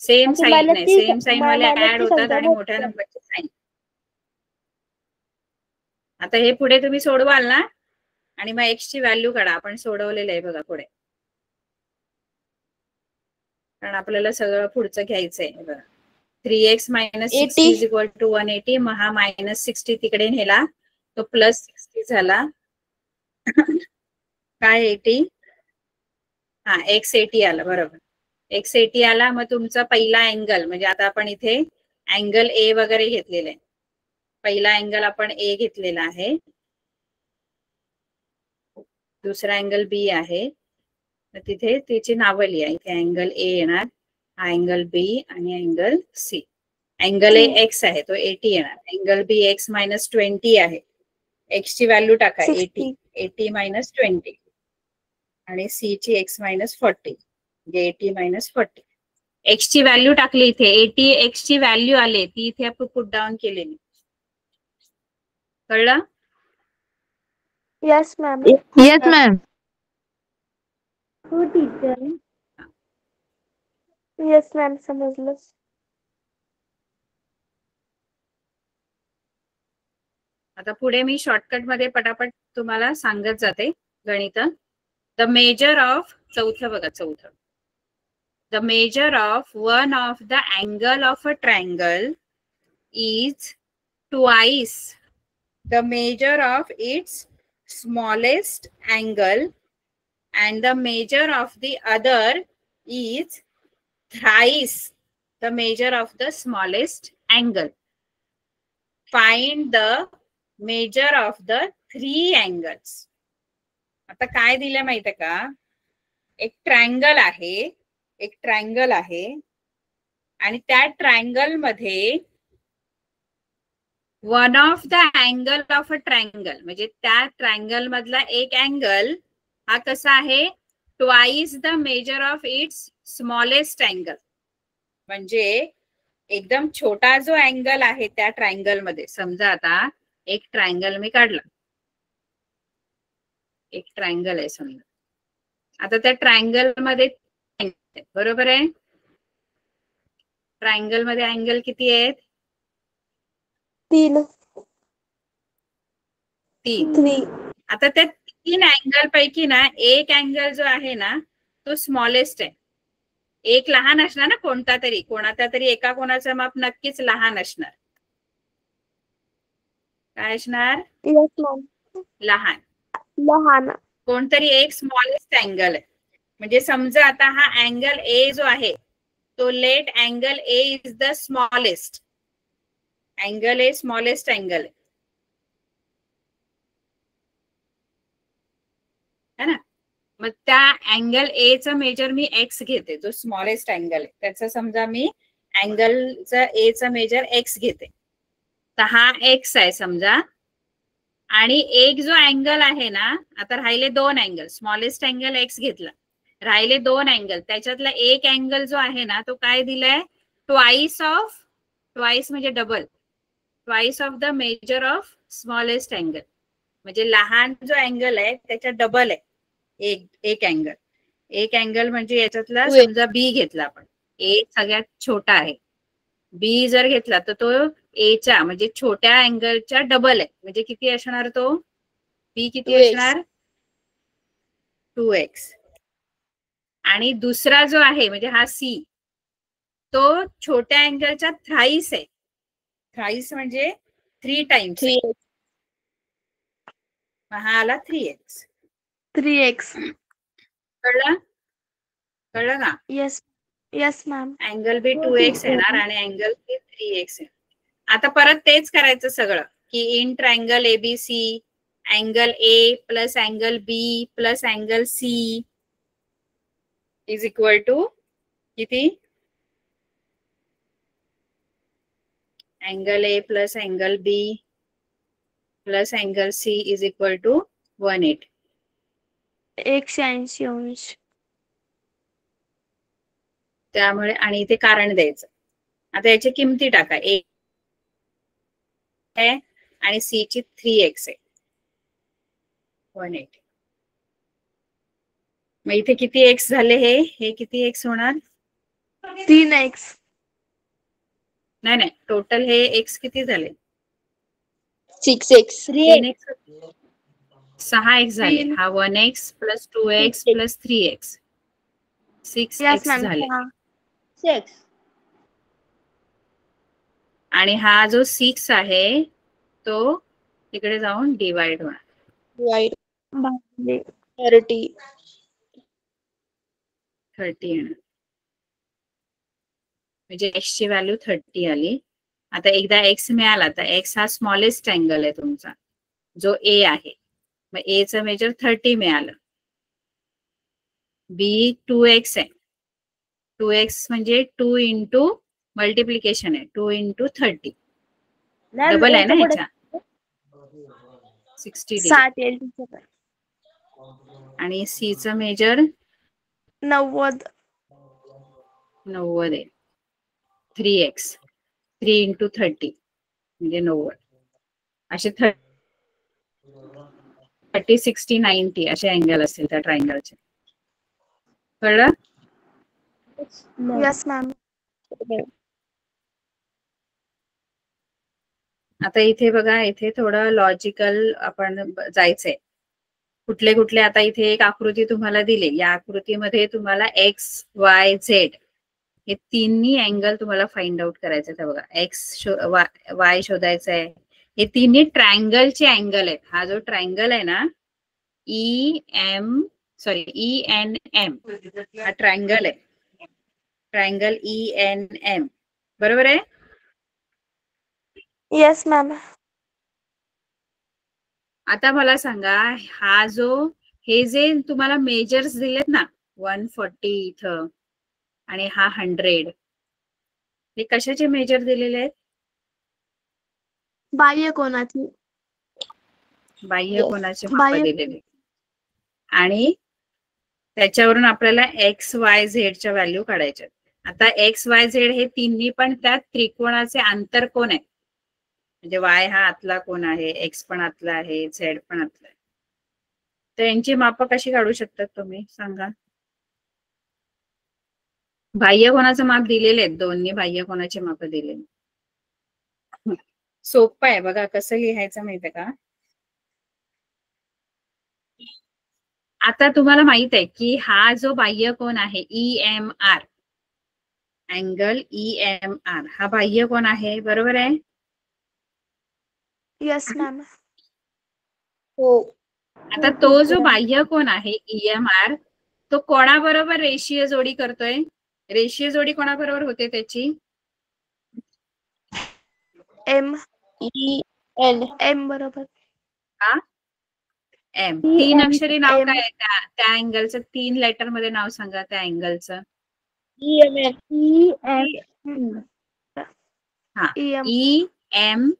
सेम साईन आहे, सेम साईन वाले ऍड होतात आणि मोठ्या नंबरची साईन. आता हे पुढे तुम्ही सोडवाल ना आणि मग एक्स ची व्हॅल्यू काढा. आपण सोडवलेलं आहे बघा पुढे, कारण आपल्याला सगळं पुढचं घ्यायचंय बघा. 3x - 60 = 180. मग हा -60 तिकडे नेला तो +60 झाला. काय 80? हा x 80 आला बरोबर. x 80 आला. मग तुमचा पहिला अँगल म्हणजे आता आपण इथे अँगल ए वगैरे घेतलेला आहे. पहिला अँगल आपण ए घेतलेला आहे, दुसरा अँगल बी आहे. तिथे त्याची नावं लिहा. इथे अँगल ए येणार, हा अँगल बी आणि angle C. Angle A X आहे तो 80 येणार. अँगल बी x - 20 आहे. एक्स ची व्हॅल्यू टाका 80. 80 - 20 आणि सी ची x - 40 म्हणजे 80 - 40. एक्स ची व्हॅल्यू टाकली इथे. 80 एक्स ची व्हॅल्यू आली ती इथे आपण पुट डाऊन केलेली. कळलं? Yes ma'am. Yes ma'am. हो टीचर. येस मॅम समजलं. आता पुढे मी शॉर्टकट मध्ये पटापट तुम्हाला सांगत जाते गणित. द मेजर ऑफ चौथं बघा, चौथं. The measure of one of the angle of a triangle is twice the measure of its smallest angle and the measure of the other is thrice the measure of the smallest angle. Find the measure of the three angles. आता काय दिलं माहितीये का? एक ट्रायंगल आहे, एक ट्रायंगल आहे आणि त्या ट्रायंगल मध्ये one of the angle of a triangle म्हणजे त्या ट्रायंगल मधला एक अँगल हा कसा आहे? Twice the measure of its smallest angle. म्हणजे एकदम छोटा जो अँगल आहे त्या ट्रायंगल मध्ये. समजा आता एक ट्रायंगल मी काढला, एक ट्रायंगल आहे समजा. आता त्या ट्रायंगल मध्ये बरोबर आहे, ट्रायंगल मध्ये अँगल किती आहेत? 3. आता त्या 3 अँगल पैकी ना एक अँगल जो आहे ना तो स्मॉलेस्ट आहे. एक लहान असणार ना, कोणाचा तरी एका कोणाचं माप नक्कीच लहान असणार. काय असणार? लहान. कोणतरी एक स्मॉलेस्ट अँगल आहे. म्हणजे समजा आता हा अँगल ए जो आहे तो let angle A is the smallest angle A smallest angle है ना. मग त्या अँगल ए चं मेजर मी एक्स घेते, जो स्मॉलेस्ट अँगल आहे त्याचा समजा मी अँगलचा ए चा मेजर एक्स घेते. तर हा एक्स आहे समजा. आणि एक जो अँगल आहे ना, आता राहिले दोन अँगल, स्मॉलेस्ट अँगल एक्स घेतला, राहिले दोन अँगल, त्याच्यातला एक अँगल जो आहे ना तो काय दिलाय, ट्वाइस म्हणजे double, twice of the measure of smallest angle. म्हणजे लहान जो अँगल आहे त्याच्या डबल आहे एक अँगल. एक अँगल म्हणजे याच्यातला समजा बी घेतला आपण, ए सगळ्यात छोटा आहे, बी जर घेतला तर तो एच्या म्हणजे छोट्या अँगलच्या डबल आहे. म्हणजे किती असणार तो, बी किती असणार, 2x. आणि दुसरा जो आहे म्हणजे हा सी, तो छोट्या अँगलच्या थ्राईस आहे. थ्राईस म्हणजे 3 टाइम्स. हा आला 3x. 3x. कळलं ना. Yes ma'am. अँगल बी 2x येणार आणि अँगल बी 3x आहे. आता परत तेच करायचं सगळं की in triangle ABC angle A plus angle B plus angle C is equal to किती, angle A plus angle B plus angle C is equal to 180. 180 अंश. त्यामुळे आणि इथे कारण द्यायचं. आता याची किमती टाका, ए आहे आणि सी ची 3x आहे, 180. मग इथे किती एक्स झाले, हे किती एक्स होणार, 3x. नाही टोटल हे एक्स किती झाले, 6x. 6x झाले. हा 1x plus 2x plus 3x 6x झाले. 6. आणि हा जो 6 आहे तो तिकडे जाऊन डिवाइड होणार, 30 येणार. म्हणजे एक्स ची व्हॅल्यू 30 आली. आता एकदा एक्स मिळाला तर एक्स हा स्मॉलेस्ट अँगल आहे तुमचा जो ए आहे, मग ए चं मेजर 30 मिळालं. बी 2x आहे, 2x म्हणजे 2 इंटू मल्टिप्लिकेशन आहे, 2 इंटू 30 डबल आहे ना ह्याच्या 60. आणि सी चं मेजर 90 आहे, 3x 3 इंटू 30 म्हणजे 90. असे 30 60 90 असे अँगल असतील त्या ट्रायंगलचे. कळलं. Yes ma'am. आता इथे बघा, इथे थोडं लॉजिकल आपण जायचंय. कुठले कुठले, आता इथे एक आकृती तुम्हाला दिली, या आकृतीमध्ये तुम्हाला एक्स वाय झेड हे तिन्ही अँगल तुम्हाला फाइंड आउट करायचे. तर बघा एक्स वाय शोधायचं आहे. हे तिन्ही ट्रायंगलचे अँगल आहेत. हा जो ट्रायंगल आहे ना ENM हा ट्रायंगल आहे, ट्रायंगल ENM बरोबर आहे. Yes ma'am. आता मला सांगा, हा जो हे जे तुम्हाला मेजर्स दिलेत ना 140 इथं आणि हा 100, हे कशाचे मेजर दिलेले आहेत, बाह्य कोनाची. बाह्य कोनाचे माप दिलेले. आणि त्याच्यावरून आपल्याला एक्स वाय झेड च्या व्हॅल्यू काढायच्या. आता एक्स वाय झेड हे तिन्ही पण त्या त्रिकोणाचे अंतर कोण आहे, म्हणजे वाय हा आतला कोण आहे, एक्स पण आतला आहे, झेड पण आतला आहे. तर यांची माप कशी काढू शकतात तुम्ही सांगा. बाह्य कोणाचं माप दिलेले आहेत, दोन्ही बाह्य कोणाचे माप दिलेले. सोपं आहे बघा, कसं लिहायचं माहितीये का. आता तुम्हाला माहित आहे की हा जो बाह्य कोन आहे EMR, अँगल EMR हा बाह्य कोन आहे, बरोबर आहे. Yes ma'am. हो. आता तो जो बाह्य कोन आहे EMR तो कोणाबरोबर रेषीय जोडी करतोय, रेषीय जोडी कोणाबरोबर होते त्याची, एम एल एम बरोबर. एम. 3 अक्षरी नाव M. काय आहे त्या अँगलचं? 3 लेटर मध्ये नाव सांगा त्या अँगलचं. हा, EM.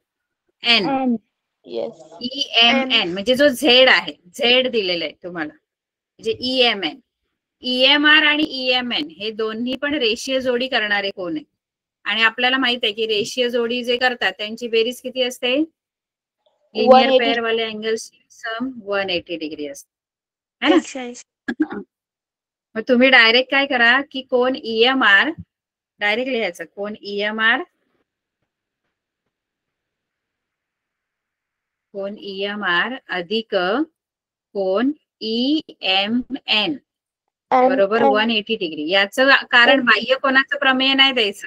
EMN. येस EMN म्हणजे जो झेड आहे, झेड दिलेला आहे तुम्हाला, म्हणजे EMN. EMR आणि EMN हे दोन्ही पण रेषीय जोडी करणारे कोण आहे? आणि आपल्याला माहित आहे की रेषीय जोडी जे करतात त्यांची बेरीज किती असते? लिनियर 180. पेअर वाले अँगल्स सम 180 डिग्री असते, है ना? 180. मग तुम्ही डायरेक्ट काय करा की कोण EMR डायरेक्ट लिहायचं, कोण EMR अधिक कोण EMN बरोबर 180 डिग्री. याचं कारण बाह्य कोणाचं प्रमेय नाही द्यायचं.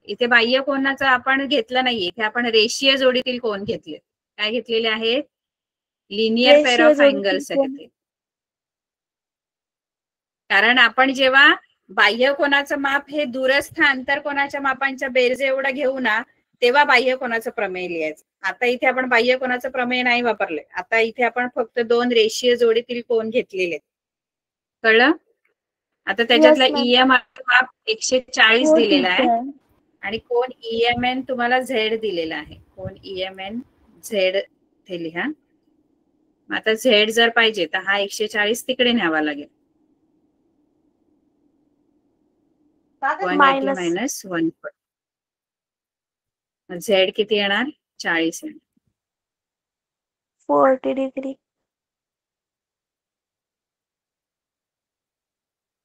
इथे बाह्य कोणाचं आपण घेतलं नाहीये, इथे आपण रेषीय जोडीतील कोण घेतले. काय घेतलेले आहेत? लिनियर पेअर ऑफ अँगल्स आहेत. कारण आपण जेव्हा बाह्य कोणाचं माप हे दूरस्थ आंतर कोणाच्या मापांच्या बेरजे एवढं घेऊ ना, तेव्हा बाह्य कोणाचं प्रमेय लिहायचं. आता इथे आपण बाह्य कोणाचं प्रमेय नाही वापरले. आता इथे आपण फक्त 2 रेषीय जोडीतील कोण घेतलेले. कळलं? आता त्याच्यातला EMR माप 140 दिलेला आहे आणि कोण EMN तुम्हाला झेड दिलेला आहे. कोण EMN झेड ते लिहा. आता झेड जर पाहिजे तर हा 140 तिकडे न्यावा लागेल. 180 मायनस 140. झेड किती येणार? 40 येणार. 40 डिग्री.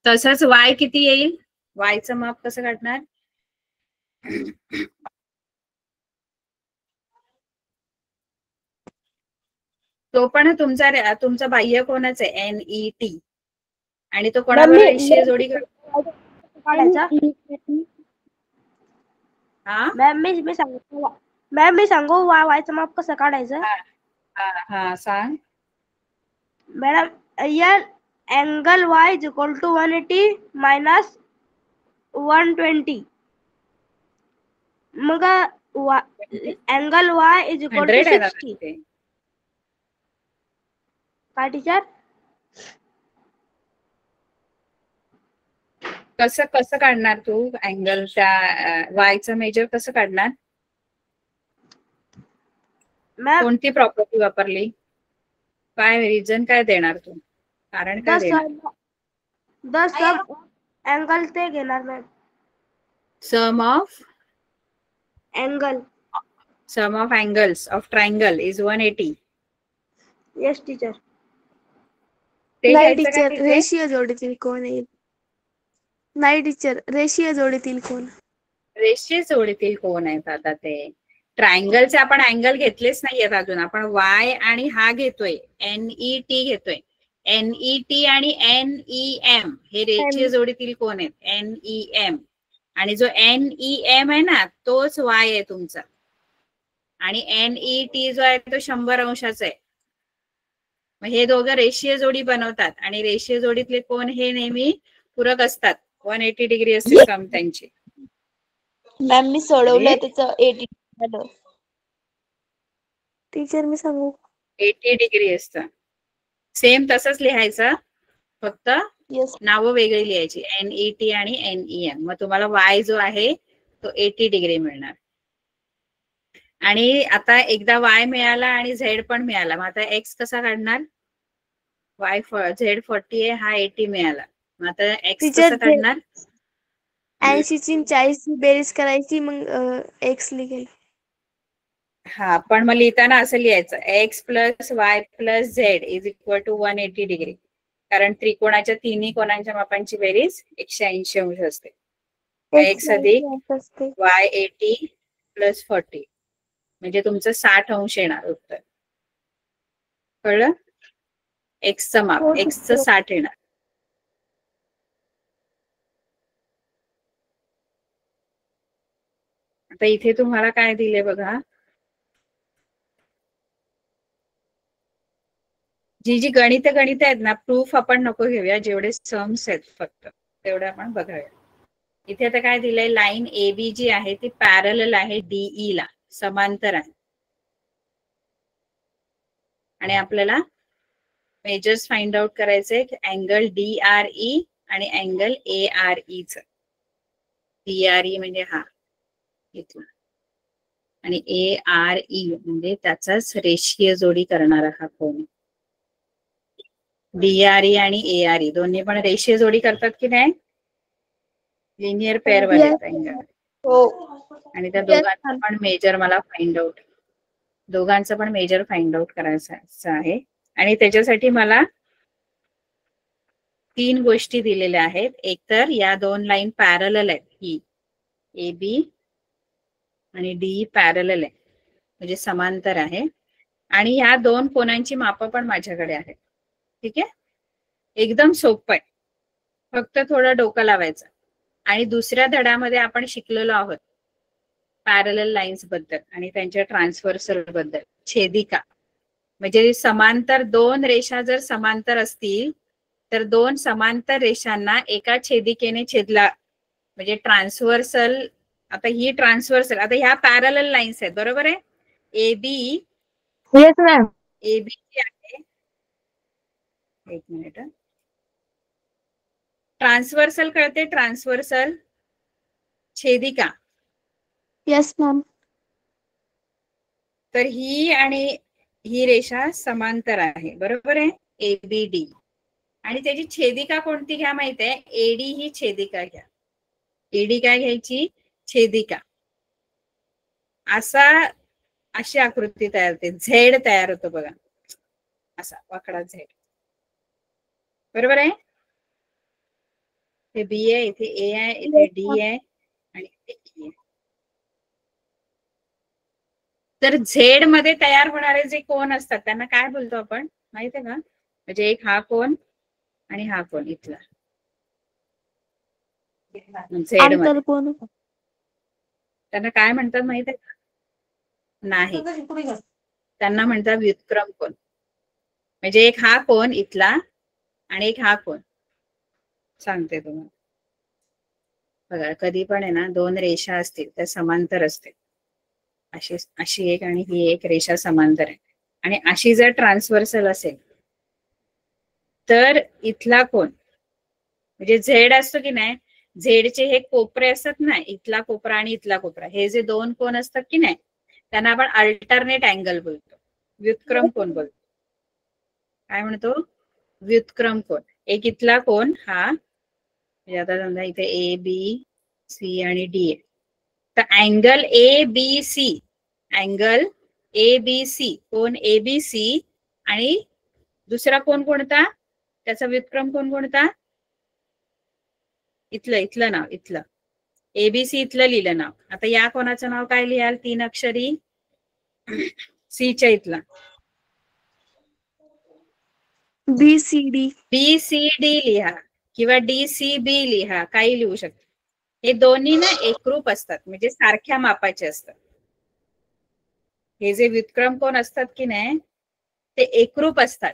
तसंच वाय किती येईल? वायचं माप कसं काढणार? तो पण तुमचा बाह्य कोणाच आहे? NET. आणि तो कोणाबरोबर रेषीय जोडी काढायचा. हा मॅम मी सांगू वायचं माप कसं काढायचं? हा सांग madam. Angle y is equal to 180 minus 120. मग angle y is equal to 60. काय टीचर? कसं काढणार तू अँगल? त्या वायचं मेजर कसं काढणार? कोणती प्रॉपर्टी वापरली? काय रिझन काय देणार तू? कारण काय देणार? द सम अँगल ते घेणार ma'am. Sum of angles of triangle is 180. Yes teacher. नाही टीचर, रेषीय जोडीतील कोण येईल? नाही टीचर, रेषीय जोडीतील कोण? रेषीय जोडीतील कोण आहेत? आता ते ट्रायंगलचे आपण अँगल घेतलेच नाहीयेत अजून. आपण वाय आणि हा घेतोय, NET घेतोय. NET आणि NEM हे रेषीय जोडीतील कोण आहेत? NEM. आणि जो NEM आहे ना तोच वाय आहे तुमचा. आणि NET जो आहे तो 100 अंशाचा आहे. मग हे दोघं रेषीय जोडी बनवतात आणि रेषीय जोडीतले कोण हे नेहमी पूरक असतात. 180 डिग्री असते सम त्यांची. मॅम मी सोडवलं त्याचं 80 झालं. टीचर मी सांगू? 80 डिग्री असतं. सेम तसंच लिहायचं, फक्त नावं वेगळी लिहायची. NET आणि NEM. मग तुम्हाला वाय जो आहे तो 80 डिग्री मिळणार. आणि आता एकदा वाय मिळाला आणि झेड पण मिळाला. मग आता एक्स कसा काढणार? झेड 40 आहे, हा 80 मिळाला. मग आता एक्स कसं काढणार? 80 ची 40 ची बेरीज करायची, मग एक्स लिहेल. हा, पण मग लिहिताना असं लिहायचं, X plus Y plus Z is equal to 180 degree. कारण त्रिकोणाच्या तिन्ही कोणांच्या मापांची बेरीज 180 अंश असते. एक्स अधिक वाय 80 प्लस 40 म्हणजे तुमचं 60 अंश येणार उत्तर. कळलं? एक्सचं माप, एक्सचं 60 येणार. आता इथे तुम्हाला काय दिले बघा. जी गणित आहेत ना, प्रूफ आपण नको घेऊया, जेवढे सम्स आहेत फक्त तेवढे आपण बघूया. इथे आता काय दिलंय, लाईन AB जी आहे ती पॅरलल आहे DE ला. समांतर आहे. आणि आपल्याला मेजर्स फाइंड आउट करायचे अँगल DRE आणि अँगल ARE च. DRE म्हणजे हा इथला आणि ARE म्हणजे त्याचाच रेषीय जोडी करणारा हा कोन. DRE आणि ARE दोन्ही पण रेषीय जोडी करतात की नाही? लिनियर पेअर वाले अँगल. हो. आणि त्या दोघांचं पण मेजर मला फाइंड आउट करायचं आहे. आणि त्याच्यासाठी मला 3 गोष्टी दिलेल्या आहेत. एक तर या 2 लाईन पॅरलल आहेत, ही AB आणि DE पॅरलल आहे म्हणजे समांतर आहे. आणि या 2 कोनांची मापं पण माझ्याकडे आहेत. ठीक आहे, एकदम सोपं आहे, फक्त थोडं डोकं लावायचं. आणि दुसऱ्या धड्यामध्ये आपण शिकलेलो आहोत पॅरलल लाईन्स बद्दल आणि त्यांच्या ट्रान्सव्हर्सल बद्दल. छेदिका म्हणजे समांतर 2 रेषा जर समांतर असतील तर 2 समांतर रेषांना एका छेदिकेने छेदला म्हणजे ट्रान्सव्हर्सल. आता ही ट्रान्सव्हर्सल, आता ह्या पॅरलल लाईन्स आहेत बरोबर आहे. AB yes ma'am. AB आहे, एक मिनिट, ट्रान्सव्हर्सल कळते, ट्रान्सव्हर्सल छेदिका. Yes ma'am. तर ही आणि ही रेषा समांतर आहे बरोबर आहे, ABD. आणि त्याची छेदिका कोणती घ्या माहिती आहे? AD ही छेदिका घ्या. AD काय घ्यायची? छेदिका. अशी आकृती तयार होते, झेड तयार होतो बघा, असा वाकडा झेड. बरोबर आहे. इथे B आहे, इथे A आहे, इथे D आहे आणि इथे E आहे. तर झेड मध्ये तयार होणारे जे कोन असतात त्यांना काय बोलतो आपण माहिती आहे का? म्हणजे एक हा कोन आणि हा कोन इथला झेड मध्ये, आंतरकोन. त्यांना काय म्हणतात माहित आहे का? नाही, त्यांना म्हणतात व्युत्क्रम कोन. म्हणजे एक हा कोन इथला आणि एक हा कोन. सांगते तुम्हाला बघा, कधी पण आहे ना 2 रेषा असतील त्या समांतर असतील, अशी एक आणि ही एक रेषा समांतर आहे. आणि अशी जर ट्रान्सव्हर्सल असेल तर इथला कोन म्हणजे झेड असतो की नाही, झेडचे हे कोपरे असतात ना, इथला कोपरा आणि इथला कोपरा, हे जे 2 कोन असतात की नाही त्यांना आपण अल्टरनेट अँगल बोलतो, व्युत्क्रम कोन बोलतो. काय म्हणतो? व्युत्क्रम कोन. एक इथला कोन हा, म्हणजे आता समजा इथे ABC आणि D आहे, तर अँगल ABC, अँगल ABC, कोन ABC आणि दुसरा कोन कोणता, त्याचा व्युत्क्रम कोन कोणता? इथलं नाव, इथलं ABC इथलं लिहिलं नाव. आता या कोणाचं नाव काय लिहाल? 3 अक्षरी C च्या इथला BCD लिहा किंवा DCB लिहा, काही लिहू शकता. हे दोन्ही ना एकरूप असतात म्हणजे सारख्या मापाचे असतात. हे जे व्युत्क्रम कोन असतात की नाही ते एकरूप असतात.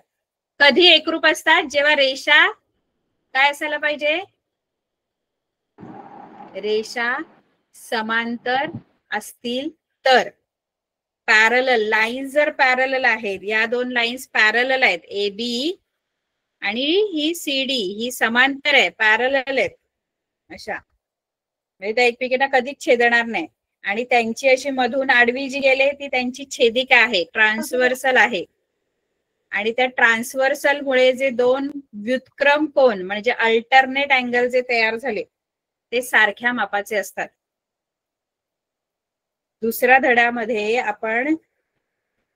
कधी एकरूप असतात? जेव्हा रेषा काय असायला पाहिजे? रेषा समांतर असतील तर. पॅरलल लाईन्स जर पॅरलल आहेत, या 2 लाईन्स पॅरलल आहेत, AB आणि ही CD ही समांतर आहे, पॅरलल आहेत अशा, म्हणजे त्या एकमेकींना कधीच छेदणार नाही. आणि त्यांची अशी मधून आडवी जी गेले ती त्यांची छेदिका आहे, ट्रान्सव्हर्सल आहे. आणि त्या ट्रान्सव्हर्सल मुळे जे 2 व्युत्क्रम कोन म्हणजे अल्टरनेट अँगल जे तयार झाले ते सारख्या मापाचे असतात. दुसऱ्या धड्यामध्ये आपण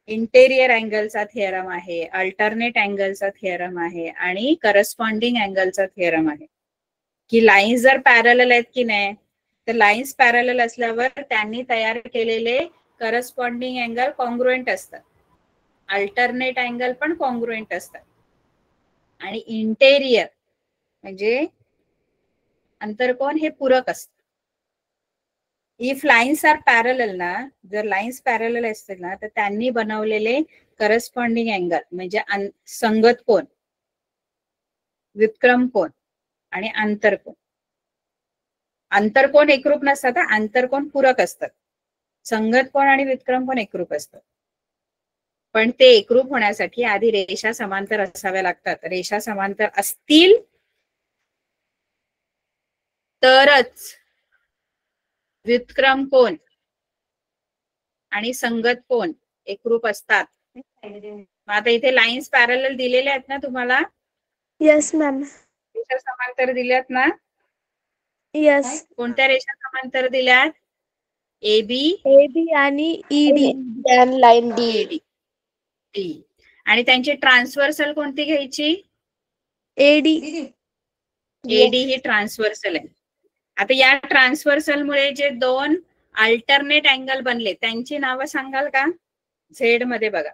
इंटेरियर अँगलचा थिअरम आहे, अल्टरनेट अँगलचा थिअरम आहे आणि करस्पॉन्डिंग अँगलचा थिअरम आहे. की लाईन्स जर पॅरलल आहेत की नाही, तर लाईन्स पॅरलल असल्यावर त्यांनी तयार केलेले करस्पॉन्डिंग अँगल कॉन्ग्रुएंट असतात, अल्टरनेट अँगल पण कॉन्ग्रुएंट असतात. आणि इंटेरियर म्हणजे अंतरकोन हे पूरक असतात. इफ लाईन्स आर पॅरलल ना, जर लाईन्स पॅरलल असतील ना तर त्यांनी बनवलेले करस्पॉन्डिंग अँगल म्हणजे संगत कोन, व्युत्क्रम कोन आणि आंतरकोन. आंतरकोन एकरूप नसतात, आंतरकोन पूरक असतात. संगत कोण आणि व्युत्क्रम कोण एकरूप असतं, पण ते एकरूप होण्यासाठी आधी रेषा समांतर असाव्या लागतात. रेषा समांतर असतील तरच व्युत्क्रम कोण आणि संगत कोण एकरूप असतात. आता इथे लाईन्स पॅरलल दिलेल्या आहेत ना तुम्हाला, यस मॅम. रेषा समांतर दिल्यात ना. यस. कोणत्या रेषा समांतर दिल्यात? AB AB आणि ED लाईन डी. डी. आणि त्यांची ट्रान्सव्हर्सल कोणती घ्यायची? AD. एडी ही ट्रान्सव्हर्सल आहे. आता या ट्रान्सव्हर्सल मुळे जे दोन अल्टरनेट अँगल बनले त्यांची नावं सांगाल का? झेड मध्ये बघा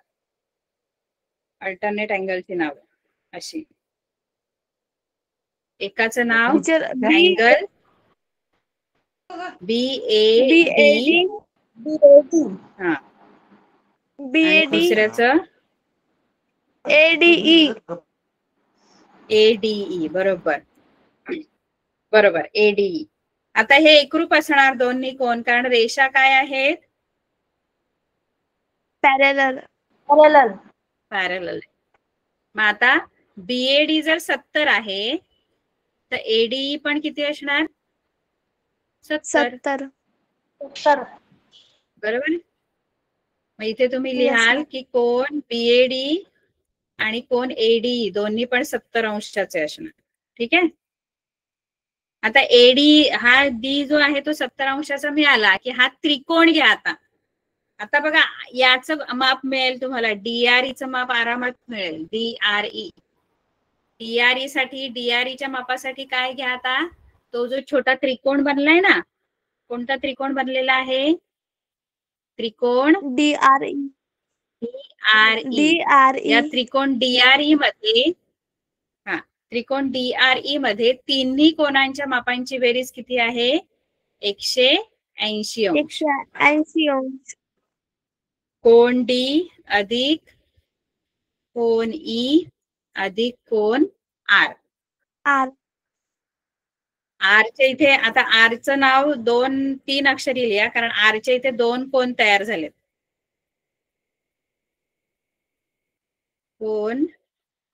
अल्टरनेट अँगलची नावं अशी. एकाचं नाव अँगल BAD, हा, आणि दुसऱ्याचं ADE. ADE. बरोबर बरोबर, ADE. आता हे एकरूप असणार दोन्ही कोण, कारण रेषा काय आहेत? पॅरलल. पॅरलल. मग आता BAD जर 70 आहे तर ADE पण किती असणार? 70. 70. बरोबर. मग इथे तुम्ही Yes, लिहाल ma'am. की कोण BAD आणि कोण ADE दोन्ही पण 70 अंशाचे असणार. ठीक आहे. आता AD हा D जो आहे तो 70 अंशाचा मिळाला की हा त्रिकोण घ्या. आता बघा याचं माप मिळेल तुम्हाला, DREचं माप आरामात मिळेल. DRE साठी, DREच्या मापासाठी काय घ्या? आता तो जो छोटा त्रिकोण बनलाय ना, कोणता त्रिकोण बनलेला आहे? त्रिकोण DRE. या त्रिकोण DRE मध्ये, हा, त्रिकोण DRE मध्ये तिन्ही कोणांच्या मापांची बेरीज किती आहे? 180 अंश. 180 अंश. कोण D अधिक कोण E अधिक कोण R. च्या इथे आता आरचं नाव 2-3 अक्षरी लिहा, कारण आरच्या इथे 2 कोण तयार झालेत. कोण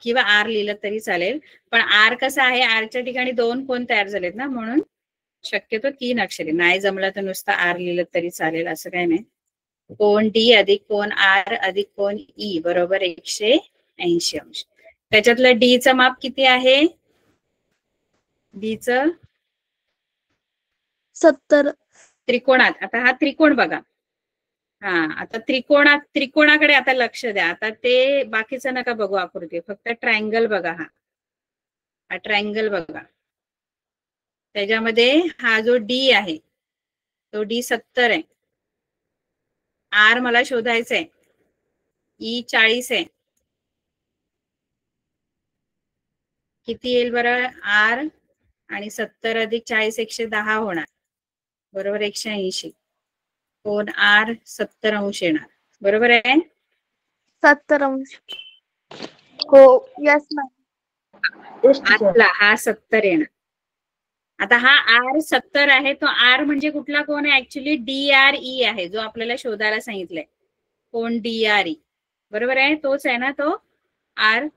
किंवा आर लिहिलं तरी चालेल, पण आर कसं आहे, आरच्या ठिकाणी 2 कोण तयार झालेत ना, म्हणून शक्यतो 3 अक्षरी. नाही जमलं तर नुसतं आर लिहिलं तरी चालेल, असं काही नाही. कोण D अधिक कोण R अधिक कोण E बरोबर 180 अंश. त्याच्यातलं D चं माप किती आहे? D चं 70. त्रिकोणात. आता हा त्रिकोण बघा. हा, आता त्रिकोणाकडे आता लक्ष द्या. आता ते बाकीचं नका बघू आकृती, फक्त ट्रायंगल बघा. हा ट्रायंगल बघा. त्याच्यामध्ये हा जो D आहे तो D 70 आहे. R मला शोधायचं आहे. E 40 आहे. किती येईल बरं? R आणि 70 अधिक 40 110 होणार. बरोबर 180. कोण R 70 अंश येणार. बरोबर आहे? 70 अंश. हो. Yes ma'am. हा 70 येणार. आता हा R 70 आहे, तो R म्हणजे कुठला कोण आहे? ऍक्च्युली DRE आहे, जो आपल्याला शोधायला सांगितलंय. कोण DRE. बरोबर आहे? तोच आहे ना तो R.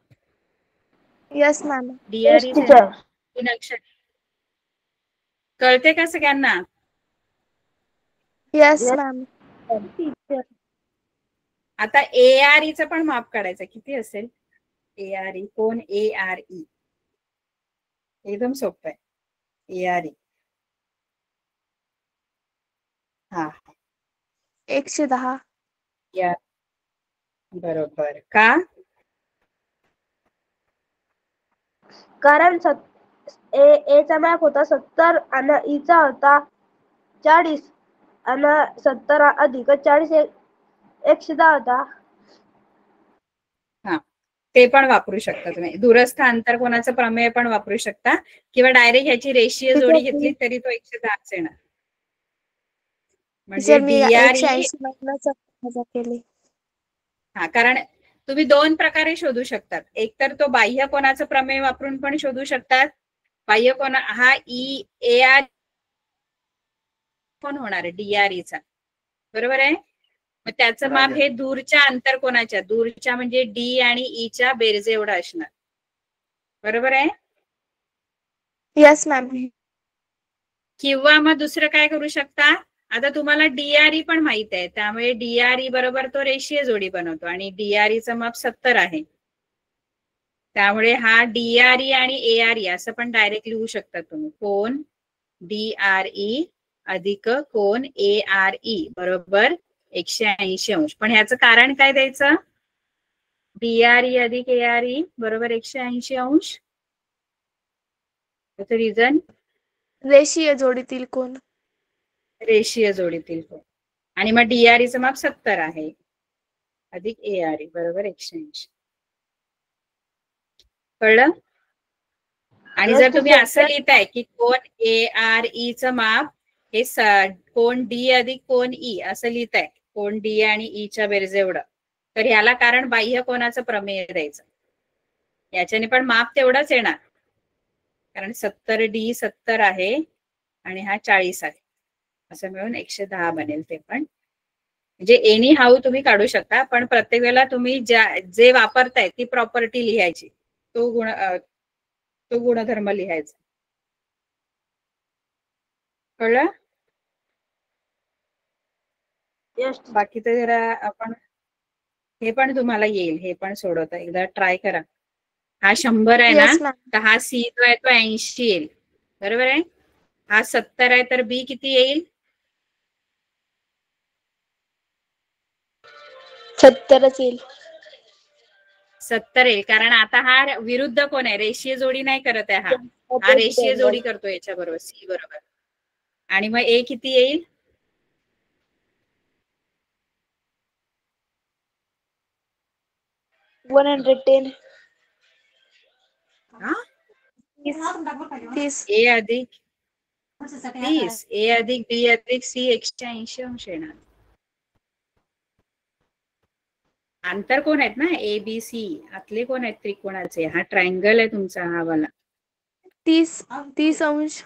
Yes ma'am. DRE कळते का सगळ्यांना? Yes ma'am. आता ARE पण माप काढायचं. किती असेल ARE? कोण ARE? एकदम सोपं आहे. ARE हा 110. या बरोबर. का? कारण ए चा मॅप होता 70 आणि ई चा होता 40 आणि 70 अधिक 40 110 होता. हा, ते पण वापरू शकता तुम्ही. दूरस्थ अंतर कोणाचं प्रमेय पण वापरू शकता, किंवा डायरेक्ट ह्याची रेषीय जोडी घेतली तरी तो 110 येणार. म्हणजे केले. हा, कारण तुम्ही 2 प्रकारे शोधू शकतात. एक तर तो बाह्य कोणाचं प्रमेय वापरून पण शोधू शकतात. बाह्य कोण हा AR कोण होणार आहे? DRE चा. बरोबर आहे. मग त्याचं माप हे दूरच्या अंतर कोणाच्या, दूरच्या म्हणजे डी आणि ई च्या बेरजे एवढं असणार. बरोबर आहे. Yes ma'am. किंवा मग दुसरं काय करू शकता, आता तुम्हाला डीआरई पण माहित आहे, त्यामुळे डीआरई बरोबर तो रेषीय जोडी बनवतो आणि डीआरईचं माप 70 आहे. त्यामुळे हा डीआरई आणि एआरई असं पण डायरेक्ट लिहू शकता तुम्ही. कोन डीआरई अधिक कोन एआरई बरोबर 180 अंश. पण ह्याचं कारण काय द्यायचं, डीआरई अधिक एआरई बरोबर 180 अंश. त्याचं रिझन रेषीय जोडीतील कोण. रेषीय जोडीतील कोण. आणि मग डीआरईचं माप 70 आहे अधिक एआरई बरोबर 180. कळलं. आणि जर तुम्ही असं लिहिताय की कोन एआरई चं माप हे कोन डी अधिक कोन ई असं लिहिताय, कोन डी आणि ई च्या बेरजे एवढं, तर ह्याला कारण बाह्य कोनाचं प्रमेय द्यायचं. याच्याने पण माप तेवढंच येणार, कारण 70D 70 आहे आणि हा 40 आहे, असं मिळून 110 बनेल. ते पण म्हणजे एनी हाऊ तुम्ही काढू शकता, पण प्रत्येक वेळेला तुम्ही जे वापरताय ती प्रॉपर्टी लिहायची, तो गुणधर्म लिहायचा. कळलं. बाकी तर जरा आपण हे पण तुम्हाला येईल, हे पण सोडवता, एकदा ट्राय करा. हा 100 आहे ना, येस मॅम. तर हा सी जो आहे तो 80 येईल. बरोबर आहे. हा 70 आहे तर बी किती येईल, 70च येईल. 70 येईल. कारण आता हा विरुद्ध कोण आहे, रेषीय जोडी नाही करत आहे, हा रेषीय जोडी करतो याच्या बरोबर सी बरोबर. आणि मग ए किती येईल, 110. हा 30. ए अधिक 30, ए अधिक बी अधिक सी 180 अंश येणार. अंतर कोण आहेत ना, ए बी सी आतले कोण आहेत त्रिकोणाचे, हा ट्रायंगल आहे तुमचा हा वाला. 30 अंश.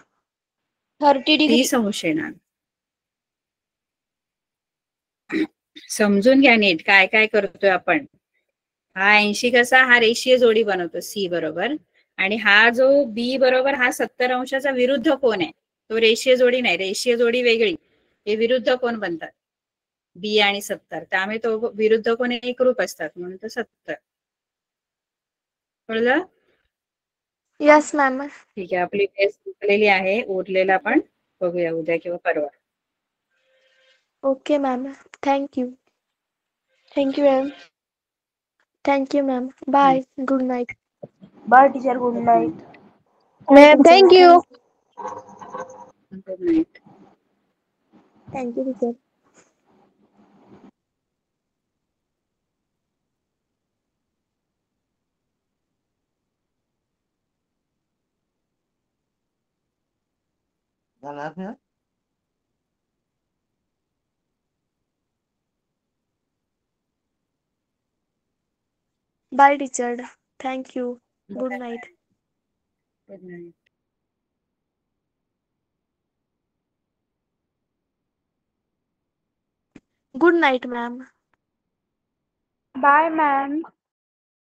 30 अंश येणार. समजून घ्या नीट काय काय करतोय आपण. हा 80 कसा, हा रेषीय जोडी बनवतो सी बरोबर, आणि हा जो बी बरोबर हा 70 अंशाचा विरुद्ध कोण आहे, तो रेषीय जोडी नाही, रेषीय जोडी वेगळी, हे विरुद्ध कोण बनतात बी आणि 70, त्यामुळे तो विरुद्ध कोण एकरूप असतात म्हणून तो 70. कळलं. Yes ma'am. ठीक आहे, आपली टेस्ट संपलेली आहे. उरलेला आपण बघूया उद्या किंवा परवा. Okay ma'am. Thank you. Thank you ma'am. Thank you ma'am. Bye. Good night. Bye teacher, good night. Ma'am thank you. Good night. Thank you teacher. Bye teacher. Thank you. Good night. Good night. Good night ma'am. Bye ma'am.